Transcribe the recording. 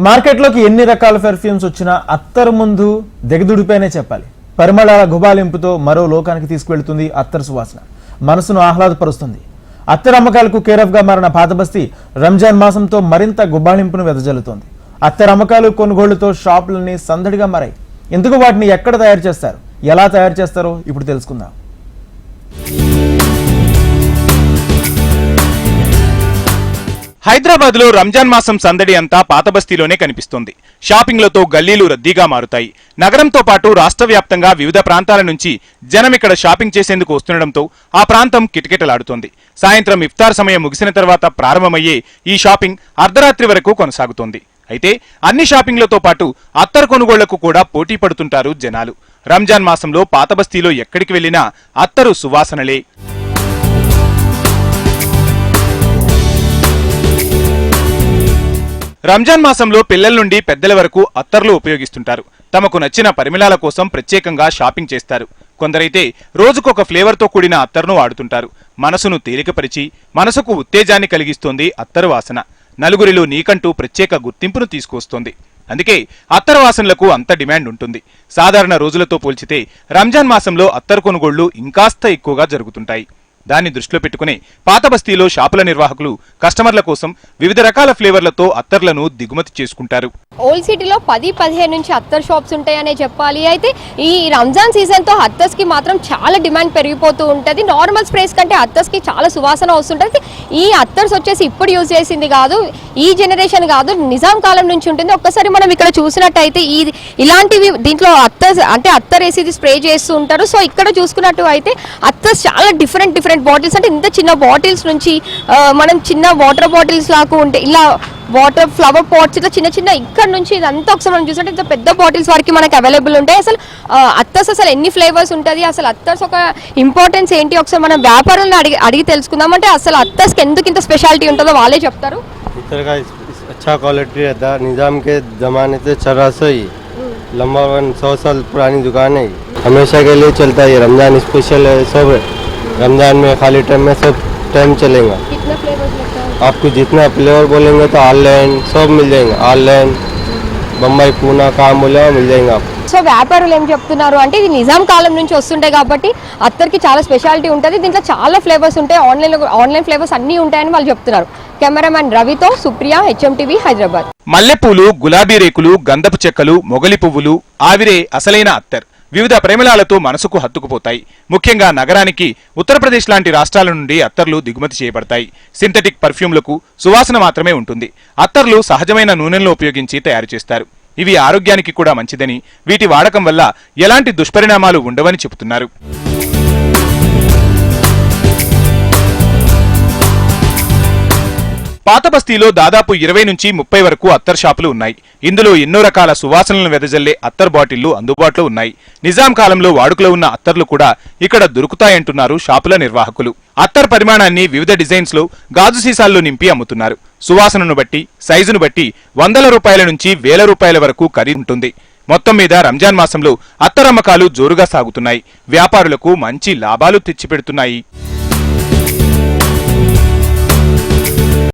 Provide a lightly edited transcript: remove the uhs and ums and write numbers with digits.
మార్కెట్లోకి ఎన్ని రకాల పెర్ఫ్యూమ్స్ వచ్చినా అత్తరు ముందు దిగదుడిపైనే చెప్పాలి. పరిమళాల గుబాలింపుతో మరో లోకానికి తీసుకువెళ్తుంది అత్తరు సువాసన. మనసును ఆహ్లాదపరుస్తుంది. అత్తరు అమ్మకాలకు కేరఫ్ గా మారిన పాతబస్తీ రంజాన్ మాసంతో మరింత గుబాళింపును వెదజల్లుతోంది. అత్తరు అమ్మకాలు కొనుగోళ్లతో షాపులన్నీ సందడిగా మారాయి. ఎందుకు వాటిని ఎక్కడ తయారు చేస్తారు, ఎలా తయారు చేస్తారో ఇప్పుడు తెలుసుకుందాం. హైదరాబాద్ లో రంజాన్ మాసం సందడి అంతా పాతబస్తీలోనే కనిపిస్తోంది. షాపింగ్లతో గల్లీలు రద్దీగా మారుతాయి. నగరంతో పాటు రాష్ట్ర వ్యాప్తంగా వివిధ ప్రాంతాల నుంచి జనం ఇక్కడ షాపింగ్ చేసేందుకు వస్తుండటంతో ఆ ప్రాంతం కిటకిటలాడుతోంది. సాయంత్రం ఇఫ్తార్ సమయం ముగిసిన తర్వాత ప్రారంభమయ్యే ఈ షాపింగ్ అర్ధరాత్రి వరకు కొనసాగుతోంది. అయితే అన్ని షాపింగ్లతో పాటు అత్తరు కొనుగోళ్లకు కూడా పోటీ పడుతుంటారు జనాలు. రంజాన్ మాసంలో పాతబస్తీలో ఎక్కడికి వెళ్లినా అత్తరు సువాసనలే. రంజాన్ మాసంలో పిల్లల నుండి పెద్దల వరకు అత్తర్లు ఉపయోగిస్తుంటారు. తమకు నచ్చిన పరిమళాల కోసం ప్రత్యేకంగా షాపింగ్ చేస్తారు. కొందరైతే రోజుకొక ఫ్లేవర్తో కూడిన అత్తర్ను వాడుతుంటారు. మనసును తేలికపరిచి మనసుకు ఉత్తేజాన్ని కలిగిస్తోంది అత్తరు వాసన. నలుగురిలో నీకంటూ ప్రత్యేక గుర్తింపును తీసుకొస్తోంది. అందుకే అత్తరు వాసనలకు అంత డిమాండ్ ఉంటుంది. సాధారణ రోజులతో పోల్చితే రంజాన్ మాసంలో అత్తరు కొనుగోళ్లు ఇంకాస్త ఎక్కువగా జరుగుతుంటాయి. దాన్ని దృష్టిలో పెట్టుకుని పాతబస్తీలో షాపుల నిర్వాహకులు కస్టమర్ల కోసం వివిధ రకాల ఫ్లేవర్లతో అత్తర్లను దిగుమతి చేసుకుంటారు. ఓల్డ్ సిటీలో 10-15 నుంచి అత్తర్ షాప్స్ ఉంటాయనే చెప్పాలి. అయితే ఈ రంజాన్ సీజన్ తో అత్తర్స్ కి మాత్రం చాలా డిమాండ్ పెరిగిపోతూ ఉంటుంది. నార్మల్ స్ప్రేస్ కంటే అత్తర్స్ కి చాలా సువాసన వస్తుంటుంది. ఈ అత్తర్స్ వచ్చేసి ఇప్పుడు యూజ్ చేసింది కాదు, ఈ జనరేషన్ కాదు, నిజాం కాలం నుంచి ఉంటుంది. ఒక్కసారి మనం ఇక్కడ చూసినట్టయితే ఇలాంటివి దీంట్లో అత్తర్స్ అంటే అత్తర్ వేసి స్ప్రే చేస్తూ ఉంటారు. సో ఇక్కడ చూసుకున్నట్టు అయితే అత్తర్స్ చాలా డిఫరెంట్ బాటిల్స్, అంటే ఇంత చిన్న బాటిల్స్ నుంచి మనం చిన్న వాటర్ బాటిల్స్ లాగా ఉంటే ఇలా వాటర్ ఫ్లవర్ పాట్స్ ఇట్లా చిన్న ఇక్కడ నుంచి ఇదంతా ఒకసారి మనం చూసినట్టు ఇంత పెద్ద బాటిల్స్ వరకు మనకి అవైలబుల్ ఉంటాయి. అసలు అత్తర్స్ అసలు ఎన్ని ఫ్లేవర్స్ ఉంటుంది, అసలు అత్తర్స్ ఒక ఇంపార్టెన్స్ ఏంటి ఒకసారి మనం వ్యాపారులను అడిగి తెలుసుకుందాం. అంటే అసలు అత్తర్స్కి ఎందుకు ఇంత స్పెషాలిటీ ఉంటుందో వాళ్ళే చెప్తారు. अच्छा क्वालिटी रहता है, निजाम के जमाने से चल रहा सही लंबा 100 साल पुरानी दुकान है, हमेशा के लिए चलता है. रमजान स्पेशल है, सब रमजान में खाली टाइम में सब टाइम चलेगा. कितना फ्लेवर्स लगता है? आपको जितना फ्लेवर बोलेंगे तो ऑनलाइन सब मिल जाएंगे. ऑनलाइन बम्बई पूना कहाँ बोले मिल जाएंगे आप. సో వ్యాపారులు ఏం చెప్తున్నారు అంటే ఇది నిజాం కాలం నుంచి వస్తుంటాయి కాబట్టి అత్తర్కి చాలా స్పెషాలిటీ ఉంటుంది. దీంట్లో చాలా ఫ్లేవర్స్ ఉంటాయి, ఆన్లైన్ ఫ్లేవర్స్ అన్నీ ఉంటాయని వాళ్ళు చెప్తున్నారు. కెమెరామ్యాన్ రవితో సుప్రియ, HMTV, హైదరాబాద్. మల్లెపూలు, గులాబీ రేకులు, గంధపు చెక్కలు, మొగలి పువ్వులు, ఆవిరే అసలైన అత్తర్. వివిధ పరిమళాలతో మనసుకు హత్తుకుపోతాయి. ముఖ్యంగా నగరానికి ఉత్తరప్రదేశ్ లాంటి రాష్ట్రాల నుండి అత్తర్లు దిగుమతి చేయబడతాయి. సింథటిక్ పర్ఫ్యూమ్లకు సువాసన మాత్రమే ఉంటుంది. అత్తర్లు సహజమైన నూనెలను ఉపయోగించి తయారు చేస్తారు. ఇవి ఆరోగ్యానికి కూడా మంచిదని, వీటి వాడకం వల్ల ఎలాంటి దుష్పరిణామాలు ఉండవని చెబుతున్నారు. పాతబస్తీలో దాదాపు 20 నుంచి 30 వరకు అత్తర్ షాపులు ఉన్నాయి. ఇందులో ఎన్నో రకాల సువాసనలను వెదజల్లే అత్తర్ బాటిళ్లు అందుబాటులో ఉన్నాయి. నిజాం కాలంలో వాడుకలో ఉన్న అత్తర్లు కూడా ఇక్కడ దొరుకుతాయంటున్నారు షాపుల నిర్వాహకులు. అత్తర్ పరిమాణాన్ని వివిధ డిజైన్స్ లో గాజు సీసాల్లో నింపి అమ్ముతున్నారు. సువాసనను బట్టి, సైజును బట్టి ₹100 నుంచి ₹1000 వరకు ఖరీదు ఉంటుంది. మొత్తం మీద రంజాన్ మాసంలో అత్తర్ అమ్మకాలు జోరుగా సాగుతున్నాయి. వ్యాపారులకు మంచి లాభాలు తెచ్చిపెడుతున్నాయి.